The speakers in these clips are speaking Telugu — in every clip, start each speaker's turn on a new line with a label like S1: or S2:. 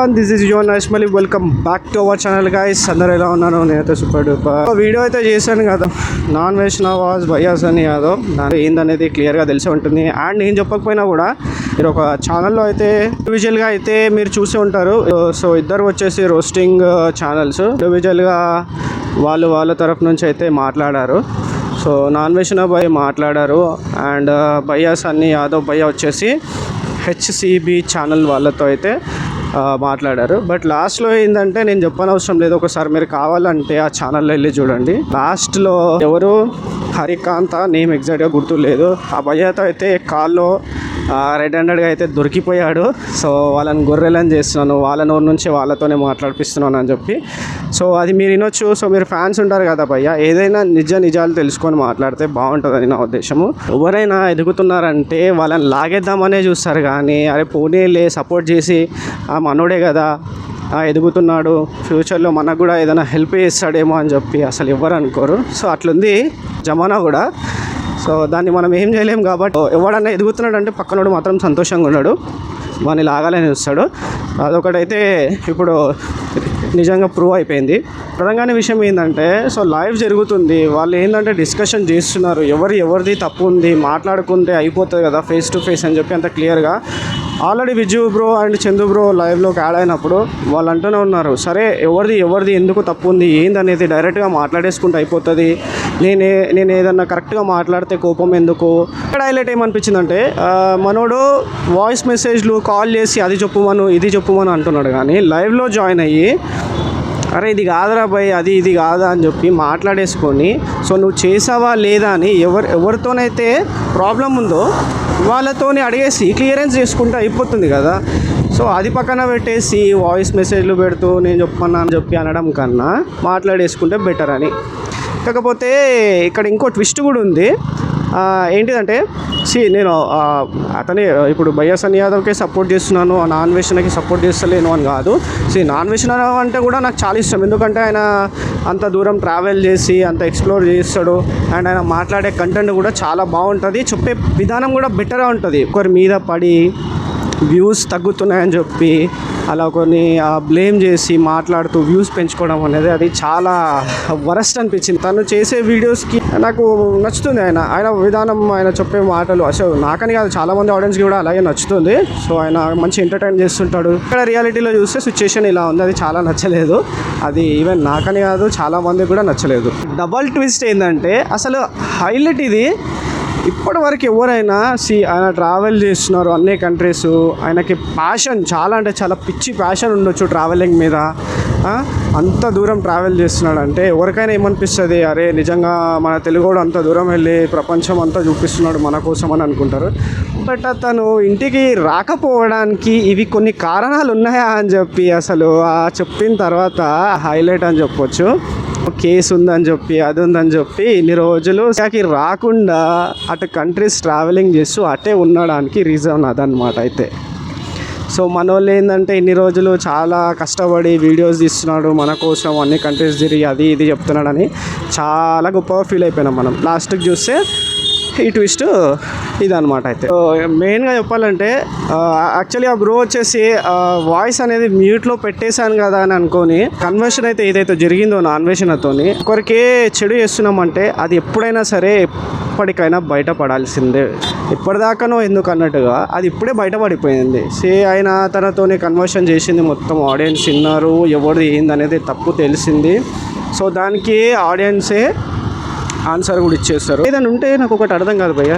S1: everyone, this is John Ashmali. Welcome back to our channel guys. అందరూ ఎలా ఉన్నారు? నేనైతే సూపర్ డూపర్. వీడియో అయితే చేశాను కదా, నాన్ వైష్ణవాస్ భయ్యాస్ అని యాదవ్, దాని ఏందనేది క్లియర్గా తెలిసి ఉంటుంది. అండ్ నేను చెప్పకపోయినా కూడా మీరు ఒక ఛానల్లో అయితే ఇండివిజువల్గా అయితే మీరు చూసి ఉంటారు. సో ఇద్దరు వచ్చేసి రోస్టింగ్ ఛానల్స్, ఇండివిజువల్గా వాళ్ళ తరఫు నుంచి అయితే మాట్లాడారు. సో నాన్ వైష్ణవ్ భయ్ మాట్లాడారు అండ్ భయ్యాస్ అని యాదవ్ భయ్య వచ్చేసి హెచ్సిబి ఛానల్ వాళ్ళతో అయితే మాట్లాడారు. బట్ లాస్ట్లో ఏంటంటే నేను చెప్పనవసరం లేదు, ఒకసారి మీరు కావాలంటే ఆ ఛానల్లో వెళ్ళి చూడండి. లాస్ట్లో ఎవరు హరికాంత్ నేమ్ ఎగ్జాక్ట్గా గుర్తులేదు, ఆ భయ్యతో అయితే కాల్లో రెడ్ హ్యాండెడ్గా అయితే దొరికిపోయాడు. సో వాళ్ళని గొర్రెలని చేస్తున్నాను, వాళ్ళ నోరు నుంచి వాళ్ళతోనే మాట్లాడిపిస్తున్నాను అని చెప్పి. సో అది మీరు వినొచ్చు. సో మీరు ఫ్యాన్స్ ఉంటారు కదా భయ్య, ఏదైనా నిజాలు తెలుసుకొని మాట్లాడితే బాగుంటుందని నా ఉద్దేశము. ఎవరైనా ఎదుగుతున్నారంటే వాళ్ళని లాగేద్దామనే చూస్తారు, కానీ అరే పోనీలే సపోర్ట్ చేసి ఆ మనోడే కదా ఎదుగుతున్నాడు, ఫ్యూచర్లో మనకు కూడా ఏదైనా హెల్ప్ చేస్తాడేమో అని చెప్పి అసలు ఎవరు అనుకోరు. సో అట్లుంది జమానా కూడా. సో దాన్ని మనం ఏం చేయలేం కాబట్టి ఎవడన్నా ఎదుగుతున్నాడు అంటే పక్కనోడు మాత్రం సంతోషంగా ఉన్నాడు, వాడిని లాగాలని చూస్తాడు. అదొకటైతే ఇప్పుడు నిజంగా ప్రూవ్ అయిపోయింది. ప్రధానమైన విషయం ఏంటంటే, సో లైవ్ జరుగుతుంది, వాళ్ళు ఏంటంటే డిస్కషన్ చేస్తున్నారు, ఎవరిది తప్పు ఉంది మాట్లాడుకుంటే అయిపోతుంది కదా ఫేస్ టు ఫేస్ అని చెప్పి అంత క్లియర్గా. Already Viju bro and Chandu bro లైవ్లోకి యాడ్ అయినప్పుడు వాళ్ళు అంటూనే ఉన్నారు, సరే ఎవరిది ఎందుకు తప్పు ఉంది ఏందనేది డైరెక్ట్గా మాట్లాడేసుకుంటే అయిపోతుంది, నేను ఏదన్నా కరెక్ట్గా మాట్లాడితే కోపం ఎందుకు. ఇక్కడ హైలైట్ ఏమనిపించిందంటే, మనోడు వాయిస్ మెసేజ్లు కాల్ చేసి అది చెప్పుమను ఇది చెప్పుమను అంటున్నాడు, కానీ లైవ్లో జాయిన్ అయ్యి అరే ఇది కాదురా భయ్ అది ఇది కాదా అని చెప్పి మాట్లాడేసుకొని, సో నువ్వు చేసావా లేదా అని ఎవరితోనైతే ప్రాబ్లం ఉందో వాళ్ళతోని అడిగేసి క్లియరెన్స్ చేసుకుంటే అయిపోతుంది కదా. సో అది పక్కన పెట్టేసి వాయిస్ మెసేజ్లు పెడుతూ నేను చెప్పన్నా అని చెప్పి అనడం కన్నా మాట్లాడేసుకుంటే బెటర్ అని. కాకపోతే ఇక్కడ ఇంకో ట్విస్ట్ కూడా ఉంది. ఏంటిదంటే నేను అతనే ఇప్పుడు భయ్యాస్ అని యాదవ్కే సపోర్ట్ చేస్తున్నాను, నాన్ వైష్ణవ్కి సపోర్ట్ చేస్తలేను అని కాదు. నాన్ వైష్ణవ్ అంటే కూడా నాకు చాలా ఇష్టం, ఎందుకంటే ఆయన అంత దూరం ట్రావెల్ చేసి అంత ఎక్స్ప్లోర్ చేస్తాడు అండ్ ఆయన మాట్లాడే కంటెంట్ కూడా చాలా బాగుంటుంది, చెప్పే విధానం కూడా బెటర్గా ఉంటుంది. ఒకరి మీద పడి వ్యూస్ తగ్గుతున్నాయని చెప్పి అలా కొన్ని బ్లేమ్ చేసి మాట్లాడుతూ వ్యూస్ పెంచుకోవడం అనేది అది చాలా వరస్ట్ అనిపించింది. తను చేసే వీడియోస్కి నాకు నచ్చుతుంది ఆయన విధానం, ఆయన చెప్పే మాటలు. అసలు నాకని కాదు, చాలామంది ఆడియన్స్కి కూడా అలాగే నచ్చుతుంది. సో ఆయన మంచి ఎంటర్టైన్ చేస్తుంటాడు. ఇక్కడ రియాలిటీలో చూస్తే సిచ్యుయేషన్ ఇలా ఉంది, అది చాలా నచ్చలేదు. అది ఈవెన్ నాకని కాదు చాలామందికి కూడా నచ్చలేదు. డబల్ ట్విస్ట్ ఏంటంటే అసలు హైలైట్ ఇది, ఇప్పటి వరకు ఎవరైనా ఆయన ట్రావెల్ చేస్తున్నారు అన్ని కంట్రీస్, ఆయనకి ప్యాషన్ చాలా అంటే చాలా పిచ్చి ప్యాషన్ ఉండొచ్చు ట్రావెలింగ్ మీద. అంత దూరం ట్రావెల్ చేస్తున్నాడు అంటే ఎవరికైనా ఏమనిపిస్తుంది, అరే నిజంగా మన తెలుగుడు అంత దూరం వెళ్ళి ప్రపంచం అంతా చూపిస్తున్నాడు మన కోసం అని అనుకుంటారు. బట్ అతను ఇంటికి రాకపోవడానికి ఇవి కొన్ని కారణాలు ఉన్నాయా అని చెప్పి అసలు చెప్పిన తర్వాత హైలైట్ అని చెప్పొచ్చు. కేసు ఉందని చెప్పి అది ఉందని చెప్పి ఇన్ని రోజులు రాకుండా అటు కంట్రీస్ ట్రావెలింగ్ చేస్తూ అటే ఉండడానికి రీజన్ అదనమాట. అయితే సో మన వాళ్ళు ఏంటంటే ఇన్ని రోజులు చాలా కష్టపడి వీడియోస్ తీస్తున్నాడు మన కోసం, అన్ని కంట్రీస్ తిరిగి అది ఇది చెప్తున్నాడని చాలా గొప్పగా ఫీల్ అయిపోయినాం మనం. లాస్ట్కి చూస్తే ఈ ట్విస్ట్ ఇదనమాట. అయితే మెయిన్గా చెప్పాలంటే యాక్చువల్లీ ఆ బ్రో వచ్చేసి వాయిస్ అనేది మ్యూట్లో పెట్టేశాను కదా అని అనుకొని కన్వర్షన్ అయితే ఏదైతే జరిగిందో నాన్ వైష్ణవ్తోని ఒకరికే చెడు చేస్తున్నామంటే అది ఎప్పుడైనా సరే ఎప్పటికైనా బయటపడాల్సిందే. ఇప్పటిదాకానో ఎందుకు అన్నట్టుగా అది ఇప్పుడే బయటపడిపోయింది. ఆయన తనతోనే కన్వర్షన్ చేసింది, మొత్తం ఆడియన్స్ విన్నారు, ఎవరిది ఏందనేది తప్పు తెలిసింది. సో దానికి ఆడియన్సే ఆన్సర్ కూడా ఇచ్చేస్తారు. ఏదైనా ఉంటే నాకు ఒకటి అర్థం కాదు భయ్య,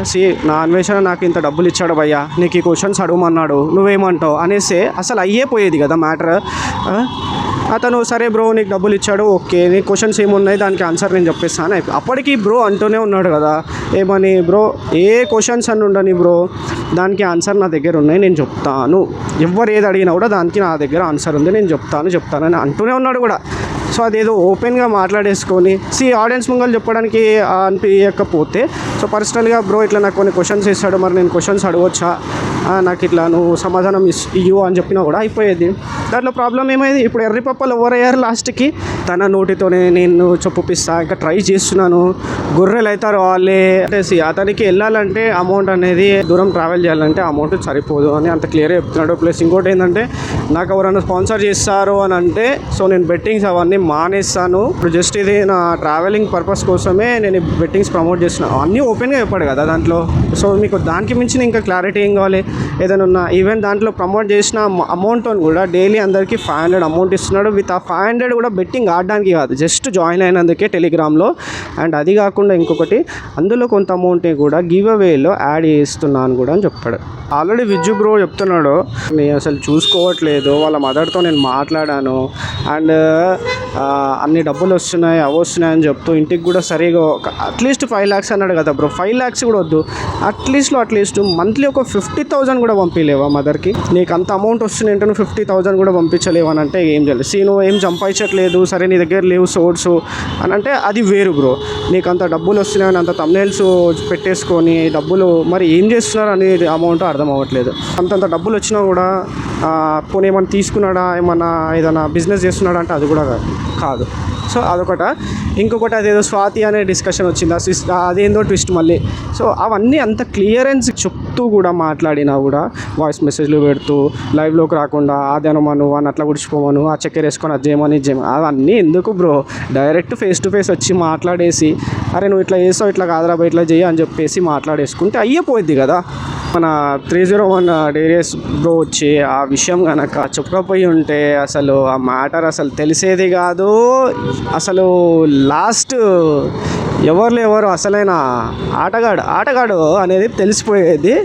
S1: నా అన్వేషణ నాకు ఇంత డబ్బులు ఇచ్చాడు భయ్య, నీకు ఈ క్వశ్చన్స్ అడగమన్నాడు నువ్వేమంటావు అనేసి అసలు అయ్యే పోయేది కదా మ్యాటర్. అతను సరే బ్రో నీకు డబ్బులు ఇచ్చాడు, ఓకే నీ క్వశ్చన్స్ ఏమున్నాయి దానికి ఆన్సర్ నేను చెప్పేస్తాను. అప్పటికి బ్రో అంటూనే ఉన్నాడు కదా ఏమని, బ్రో ఏ క్వశ్చన్స్ అని ఉండని బ్రో దానికి ఆన్సర్ నా దగ్గర ఉన్నాయి నేను చెప్తాను, ఎవరు ఏది అడిగినా కూడా దానికి నా దగ్గర ఆన్సర్ ఉంది నేను చెప్తాను అని అంటూనే ఉన్నాడు కూడా. సో అదేదో ఓపెన్గా మాట్లాడేసుకొని ఆడియన్స్ ముంగల్ చెప్పడానికి అనిపించకపోతే సో పర్సనల్గా బ్రో ఇట్లా నాకు కొన్ని క్వశ్చన్స్ ఇస్తాడు, మరి నేను క్వశ్చన్స్ అడగవచ్చా, నాకు ఇట్లా నువ్వు సమాధానం ఇవ్వు అని చెప్పినా కూడా అయిపోయేది. దాంట్లో ప్రాబ్లం ఏమైంది, ఇప్పుడు ఎర్రి పప్పలు ఎవరయ్యారు లాస్ట్కి, తన నోటితోనే నేను చొప్పిస్తా, ఇంకా ట్రై చేస్తున్నాను, గొర్రెలు అవుతారు వాళ్ళే అంటే అతనికి వెళ్ళాలంటే అమౌంట్ అనేది దూరం ట్రావెల్ చేయాలంటే అమౌంట్ సరిపోదు అని అంత క్లియర్గా చెప్తున్నాడు. ప్లస్ ఇంకోటి ఏంటంటే నాకు ఎవరైనా స్పాన్సర్ చేస్తారు అని అంటే సో నేను బెట్టింగ్స్ అవన్నీ మానేస్తాను, ఇప్పుడు జస్ట్ ఇది నా ట్రావెలింగ్ పర్పస్ కోసమే నేను బెట్టింగ్స్ ప్రమోట్ చేస్తున్నాను అన్నీ ఓపెన్గా చెప్పాడు కదా దాంట్లో. సో మీకు దానికి మించిన ఇంకా క్లారిటీ ఏం కావాలి, ఏదైనా ఉన్నా ఈవెన్ దాంట్లో ప్రమోట్ చేసిన అమౌంట్తో కూడా డైలీ అందరికీ 500 అమౌంట్ ఇస్తున్నాడు. విత్ ఆ 500 కూడా బెట్టింగ్ ఆడడానికి కాదు, జస్ట్ జాయిన్ అయినందుకే టెలిగ్రామ్లో. అండ్ అది కాకుండా ఇంకొకటి అందులో కొంత అమౌంట్ని కూడా గివ్ అవేలో యాడ్ చేస్తున్నాను కూడా అని చెప్పాడు. ఆల్రెడీ విజ్జు బ్రో చెప్తున్నాడు, నేను అసలు చూసుకోవట్లేదు, వాళ్ళ మదర్తో నేను మాట్లాడాను అండ్ అన్ని డబ్బులు వస్తున్నాయి అవి వస్తున్నాయని చెప్తూ ఇంటికి కూడా సరిగా అట్లీస్ట్ 5 lakhs అన్నాడు కదా బ్రో, 5 lakhs కూడా వద్దు, అట్లీస్ట్ మంత్లీ ఒక 50,000 కూడా పంపించలేవా మదర్కి, నీకు అంత అమౌంట్ వస్తుంది ఏంటో 50,000 కూడా పంపించలేవు అని అంటే ఏం చేయాలి, నువ్వు ఏం సంపాదించట్లేదు, సరే నీ దగ్గర లేవు సోర్స్ అని అంటే అది వేరు బ్రో. నీకు అంత డబ్బులు వస్తున్నాయని అంత thumbnails పెట్టేసుకొని డబ్బులు మరి ఏం చేస్తున్నారు అనేది అమౌంట్ అర్థం అవ్వట్లేదు. అంతంత డబ్బులు వచ్చినా కూడా పోనీ ఏమైనా తీసుకున్నాడా, ఏమన్నా ఏదైనా బిజినెస్ చేస్తున్నాడా అంటే అది కూడా కాదు. సో అదొకట. ఇంకొకటి అదేదో స్వాతి అనే డిస్కషన్ వచ్చింది, అదేందో ట్విస్ట్ మళ్ళీ. సో అవన్నీ అంత క్లియరెన్స్ చెప్తూ కూడా మాట్లాడినా కూడా వాయిస్ మెసేజ్లు పెడుతూ లైవ్లోకి రాకుండా ఆధ్యానమను అని అట్లా గుడిచిపోమను, ఆ చక్కెర వేసుకొని అది చేయమని అవన్నీ ఎందుకు bro, direct face to face వచ్చి మాట్లాడేసి అరే నువ్వు ఇట్లా చేస్తావు ఇట్లా కాదురా ఇట్లా చేయి అని చెప్పేసి మాట్లాడేసుకుంటే అయ్యిపోద్ది కదా. మన 301 డేరియస్ బ్రో వచ్చి ఆ విషయం కనుక చెప్పకపోయి ఉంటే అసలు ఆ మ్యాటర్ అసలు తెలిసేది కాదు. అసలు లాస్ట్ ఎవరు అసలైన ఆటగాడు అనేది తెలిసిపోయేది.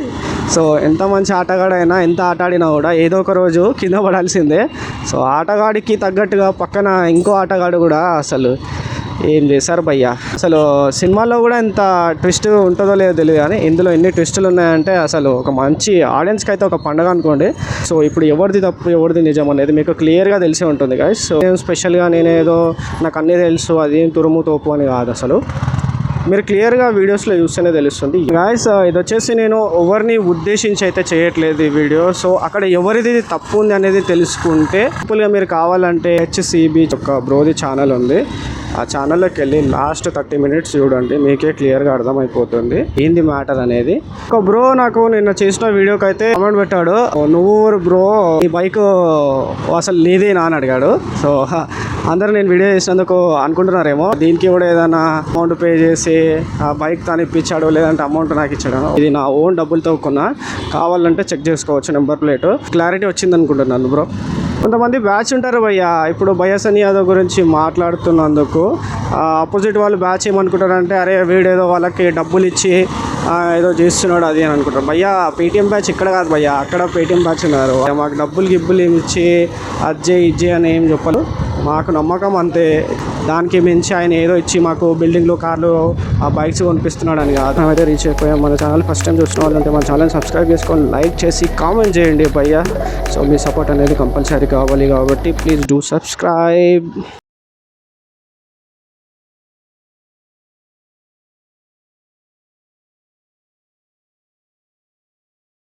S1: సో ఎంత మంచి ఆటగాడైనా ఎంత ఆట ఆడినా కూడా ఏదో ఒక రోజు కింద పడాల్సిందే. సో ఆటగాడికి తగ్గట్టుగా పక్కన ఇంకో ఆటగాడు కూడా అసలు ఏం చేశారు భయ్యా. అసలు సినిమాలో కూడా ఎంత ట్విస్ట్ ఉంటుందో లేదో తెలియదు, కానీ ఇందులో ఎన్ని ట్విస్టులు ఉన్నాయంటే అసలు ఒక మంచి ఆడియన్స్కి అయితే ఒక పండుగ అనుకోండి. సో ఇప్పుడు ఎవరిది తప్పు ఎవరిది నిజం అనేది మీకు క్లియర్గా తెలిసే ఉంటుంది గైస్. సో నేను స్పెషల్గా నేనేదో నాకు అన్నీ తెలుసు అది తురుము తోపు అని కాదు, అసలు మీరు క్లియర్గా వీడియోస్లో చూస్తేనే తెలుస్తుంది గాయస్. ఇది వచ్చేసి నేను ఎవరిని ఉద్దేశించి అయితే చేయట్లేదు ఈ వీడియో. సో అక్కడ ఎవరిది తప్పు ఉంది అనేది తెలుసుకుంటే సింపుల్గా మీరు కావాలంటే HCB ఒక బ్రోది ఛానల్ ఉంది, ఆ ఛానల్లోకి వెళ్ళి లాస్ట్ 30 minutes చూడండి, మీకే క్లియర్గా అర్థమైపోతుంది ఏంది మ్యాటర్ అనేది. ఒక బ్రో నాకు నిన్న చేసిన వీడియోకి అయితే కామెంట్ పెట్టాడు, నువ్వు బ్రో ఈ బైక్ అసలు నీదేనా అని అడిగాడు. సో అందరూ నేను వీడియో చేసినందుకు అనుకుంటున్నారేమో దీనికి కూడా ఏదైనా అమౌంట్ పే చేసి ఆ బైక్ తాను ఇప్పించాడు లేదంటే అమౌంట్ నాకు ఇచ్చాడు, ఇది నా ఓన్ డబ్బులతో కొన్నా, కావాలంటే చెక్ చేసుకోవచ్చు నెంబర్ ప్లేట్. క్లారిటీ వచ్చింది అనుకుంటున్నాను బ్రో. కొంతమంది బ్యాచ్ ఉంటారు భయ్యా, ఇప్పుడు బయాసని యాదవ్ గురించి మాట్లాడుతున్నందుకు ఆపోజిట్ వాళ్ళు బ్యాచ్ ఏమనుకుంటారంటే అరే వీడేదో వాళ్ళకి డబ్బులు ఇచ్చి ఏదో చేస్తున్నాడు అది అని అనుకుంటారు. భయ్యా పేటీఎం బ్యాచ్ ఇక్కడ కాదు భయ్యా, అక్కడ పేటీఎం బ్యాచ్ ఉన్నారు. మాకు డబ్బులు ఏమి ఇచ్చి అజ్జే ఇజ్జే అని ఏం చెప్పాలి, మాకు నమ్మకం అంతే, దానికి మించి ఆయన ఏదో ఇచ్చి మాకు బిల్డింగ్లు కార్లు ఆ బైక్స్ కొనిపిస్తున్నాడు అని కాదు. అయితే రీచ్ అయిపోయాం. మన ఛానల్ ఫస్ట్ టైం చూసిన వాళ్ళంటే మన ఛానల్ సబ్స్క్రైబ్ చేసుకొని లైక్ చేసి కామెంట్ చేయండి భయ్యా. సో మీ సపోర్ట్ అనేది కంపల్సరీ కావాలి కాబట్టి ప్లీజ్ డూ సబ్స్క్రైబ్.